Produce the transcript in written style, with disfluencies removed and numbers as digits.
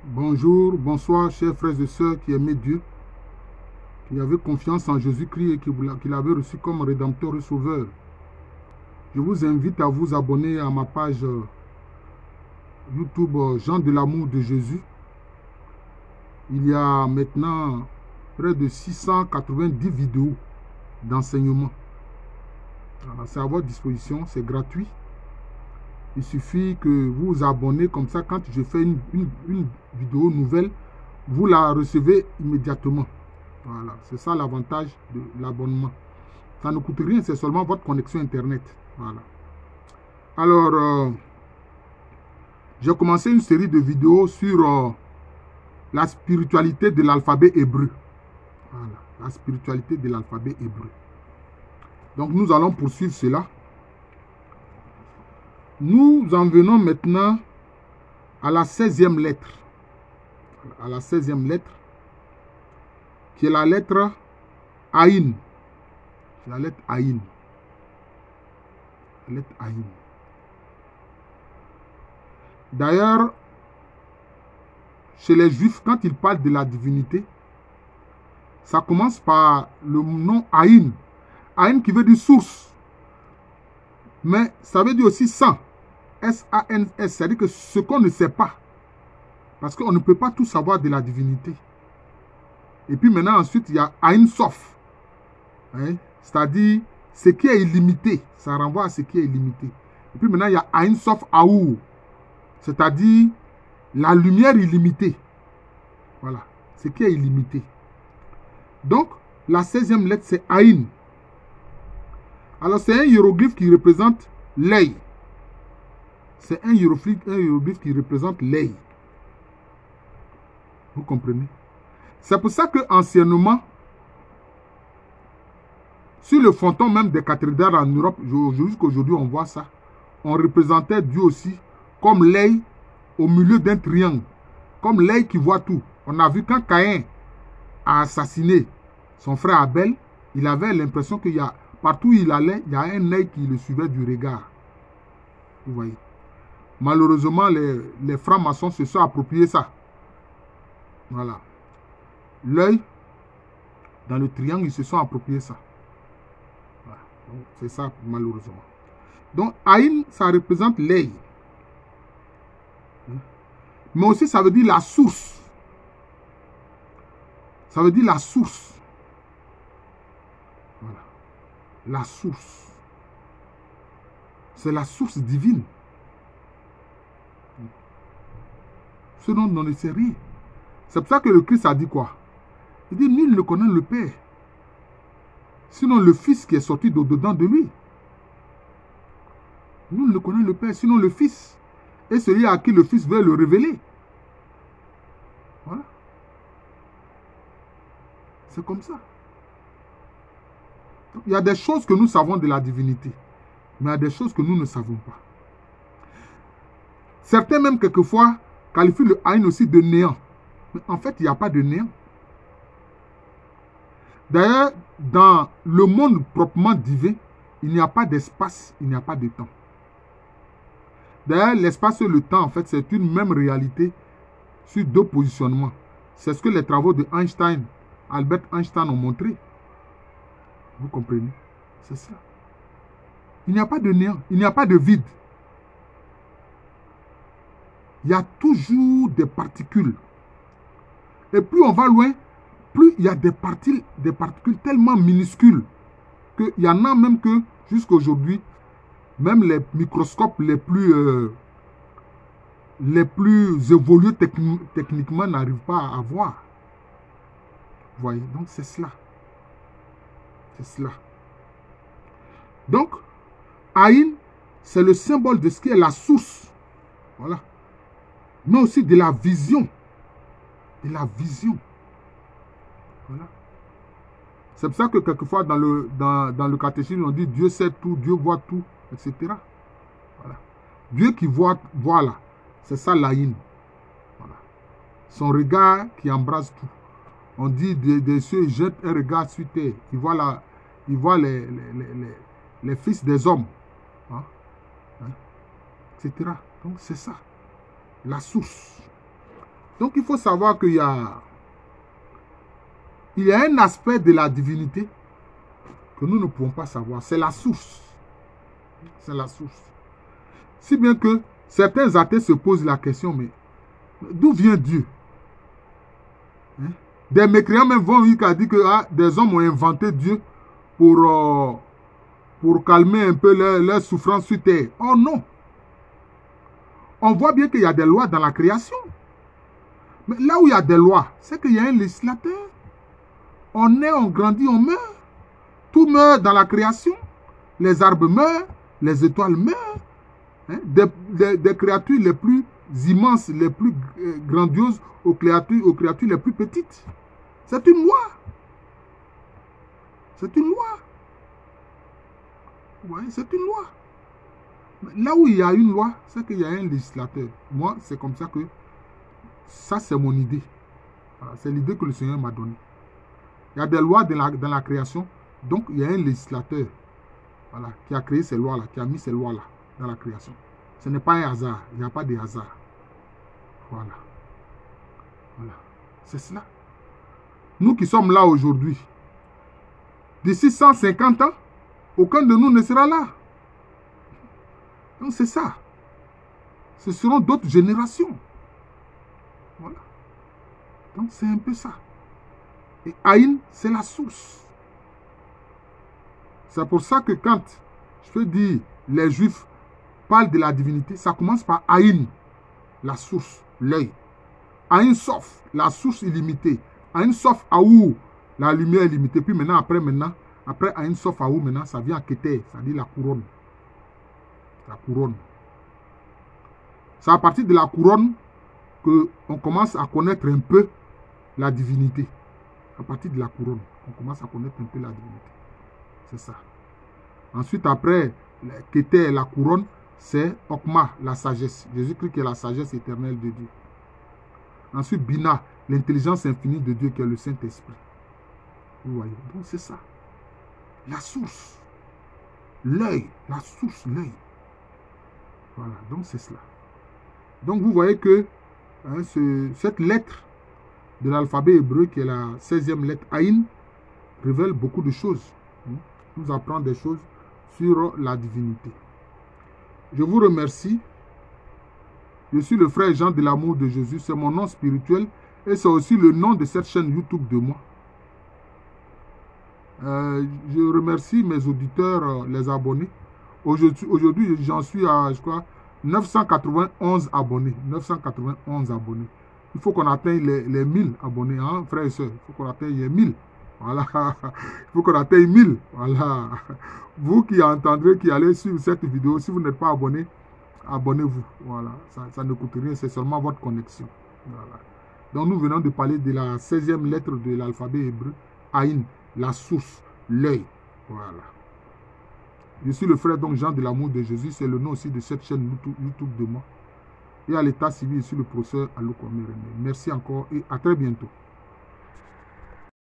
Bonjour, bonsoir, chers frères et sœurs qui aimaient Dieu, qui avaient confiance en Jésus-Christ et qui l'avaient reçu comme Rédempteur et Sauveur. Je vous invite à vous abonner à ma page YouTube Jean de l'amour de Jésus. Il y a maintenant près de 690 vidéos d'enseignement. C'est à votre disposition, c'est gratuit. Il suffit que vous vous abonnez, comme ça quand je fais une vidéo nouvelle, vous la recevez immédiatement. Voilà, c'est ça l'avantage de l'abonnement. Ça ne coûte rien, c'est seulement votre connexion Internet. Voilà. Alors, j'ai commencé une série de vidéos sur la spiritualité de l'alphabet hébreu. Voilà, la spiritualité de l'alphabet hébreu. Donc, nous allons poursuivre cela. Nous en venons maintenant à la 16e lettre. À la 16e lettre, qui est la lettre Aïn. La lettre Aïn. La lettre Aïn. D'ailleurs, chez les Juifs, quand ils parlent de la divinité, ça commence par le nom Aïn. Aïn qui veut dire source. Mais ça veut dire aussi sang. S-A-N-S, c'est-à-dire que ce qu'on ne sait pas. Parce qu'on ne peut pas tout savoir de la divinité. Et puis maintenant, ensuite, il y a Aïn Sof. Hein? C'est-à-dire ce qui est illimité. Ça renvoie à ce qui est illimité. Et puis maintenant, il y a Aïn Sof Aou. C'est-à-dire la lumière illimitée. Voilà. Ce qui est illimité. Donc, la 16e lettre, c'est Aïn. Alors, c'est un hiéroglyphe qui représente l'œil. C'est un hiéroglyphe qui représente l'œil. Vous comprenez? C'est pour ça que anciennement, sur le fronton même des cathédrales en Europe, jusqu'aujourd'hui on voit ça, on représentait Dieu aussi comme l'œil au milieu d'un triangle, comme l'œil qui voit tout. On a vu quand Caïn a assassiné son frère Abel, il avait l'impression qu'il y a, partout où il allait, il y a un œil qui le suivait du regard. Vous voyez? Malheureusement, les francs-maçons se sont appropriés ça. Voilà. L'œil, dans le triangle, ils se sont appropriés ça. Voilà. C'est ça, malheureusement. Donc, Aïn, ça représente l'œil. Mais aussi, ça veut dire la source. Ça veut dire la source. Voilà. La source. C'est la source divine. Ce dont on ne sait rien. C'est pour ça que le Christ a dit quoi? Il dit, nul ne connaît le Père. Sinon le Fils qui est sorti d'au-dedans de lui. Nul ne connaît le Père, sinon le Fils. Et celui à qui le Fils veut le révéler. Voilà. C'est comme ça. Donc, il y a des choses que nous savons de la divinité. Mais il y a des choses que nous ne savons pas. Certains même quelquefois qualifient le Aïn aussi de néant. Mais en fait, il n'y a pas de néant. D'ailleurs, dans le monde proprement divin, il n'y a pas d'espace, il n'y a pas de temps. D'ailleurs, l'espace et le temps, en fait, c'est une même réalité sur deux positionnements. C'est ce que les travaux de Einstein, Albert Einstein ont montré. Vous comprenez? C'est ça. Il n'y a pas de néant, il n'y a pas de vide. Il y a toujours des particules. Et plus on va loin, plus il y a des particules tellement minuscules qu'il y en a même que, jusqu'à aujourd'hui, même les microscopes les plus évolués techniquement n'arrivent pas à voir. Vous voyez? Donc c'est cela. C'est cela. Donc, Aïn, c'est le symbole de ce qui est la source. Voilà. Mais aussi de la vision. De la vision. Voilà. C'est pour ça que quelquefois dans le catéchisme, on dit Dieu sait tout, Dieu voit tout, etc. Voilà. Dieu qui voit, voilà. C'est ça l'Aïn. Voilà. Son regard qui embrasse tout. On dit des cieux, il jette un regard sur terre. Il voit les fils des hommes. Hein? Hein? Etc. Donc c'est ça. La source. Donc il faut savoir qu'il y a un aspect de la divinité que nous ne pouvons pas savoir. C'est la source. C'est la source. Si bien que certains athées se posent la question, mais d'où vient Dieu? Des mécréants même vont dire que des hommes ont inventé Dieu pour calmer un peu leur souffrance sur terre. Oh non! On voit bien qu'il y a des lois dans la création. Mais là où il y a des lois, c'est qu'il y a un législateur. On naît, on grandit, on meurt. Tout meurt dans la création. Les arbres meurent, les étoiles meurent. Des créatures les plus immenses, les plus grandioses aux créatures les plus petites. C'est une loi. C'est une loi. Oui, c'est une loi. Mais là où il y a une loi, c'est qu'il y a un législateur. Moi, c'est comme ça que ça, c'est mon idée. Voilà, c'est l'idée que le Seigneur m'a donnée. Il y a des lois dans la création. Donc, il y a un législateur, voilà, qui a créé ces lois-là, qui a mis ces lois-là dans la création. Ce n'est pas un hasard. Il n'y a pas de hasard. Voilà. Voilà. C'est cela. Nous qui sommes là aujourd'hui, d'ici 150 ans, aucun de nous ne sera là. Donc, c'est ça. Ce seront d'autres générations. Voilà. Donc, c'est un peu ça. Et Aïn, c'est la source. C'est pour ça que quand je veux dire les Juifs parlent de la divinité, ça commence par Aïn, la source, l'œil. Aïn Sof, la source illimitée. Aïn Sof Aou, la lumière illimitée. Puis maintenant, après Aïn Sof Aou, maintenant, ça vient à Keter, ça dit la couronne. La couronne. C'est à partir de la couronne qu'on commence à connaître un peu la divinité. À partir de la couronne, on commence à connaître un peu la divinité. C'est ça. Ensuite, après, Keter, la couronne, c'est Okma, la sagesse. Jésus-Christ qui est la sagesse éternelle de Dieu. Ensuite, Bina, l'intelligence infinie de Dieu qui est le Saint-Esprit. Vous voyez, donc c'est ça. La source. L'œil, la source, l'œil. Voilà, donc c'est cela. Donc vous voyez que cette lettre de l'alphabet hébreu, qui est la 16e lettre Aïn, révèle beaucoup de choses. Nous apprend des choses sur la divinité. Je vous remercie. Je suis le frère Jean de l'amour de Jésus. C'est mon nom spirituel et c'est aussi le nom de cette chaîne YouTube de moi. Je remercie mes auditeurs, les abonnés. Aujourd'hui, j'en suis à, je crois, 991 abonnés. 991 abonnés. Il faut qu'on atteigne les 1000 abonnés, hein, frères et sœurs. Il faut qu'on atteigne les 1000. Voilà. Il faut qu'on atteigne 1000. Voilà. Vous qui entendrez, qui allez suivre cette vidéo, si vous n'êtes pas abonné, abonnez-vous. Voilà. Ça ne coûte rien, c'est seulement votre connexion. Voilà. Donc nous venons de parler de la 16e lettre de l'alphabet hébreu, Aïn, la source, l'œil. Voilà. Je suis le frère donc Jean de l'amour de Jésus, c'est le nom aussi de cette chaîne YouTube de moi. Et à l'état civil, je suis le professeur Alou Kwame René. Merci encore et à très bientôt.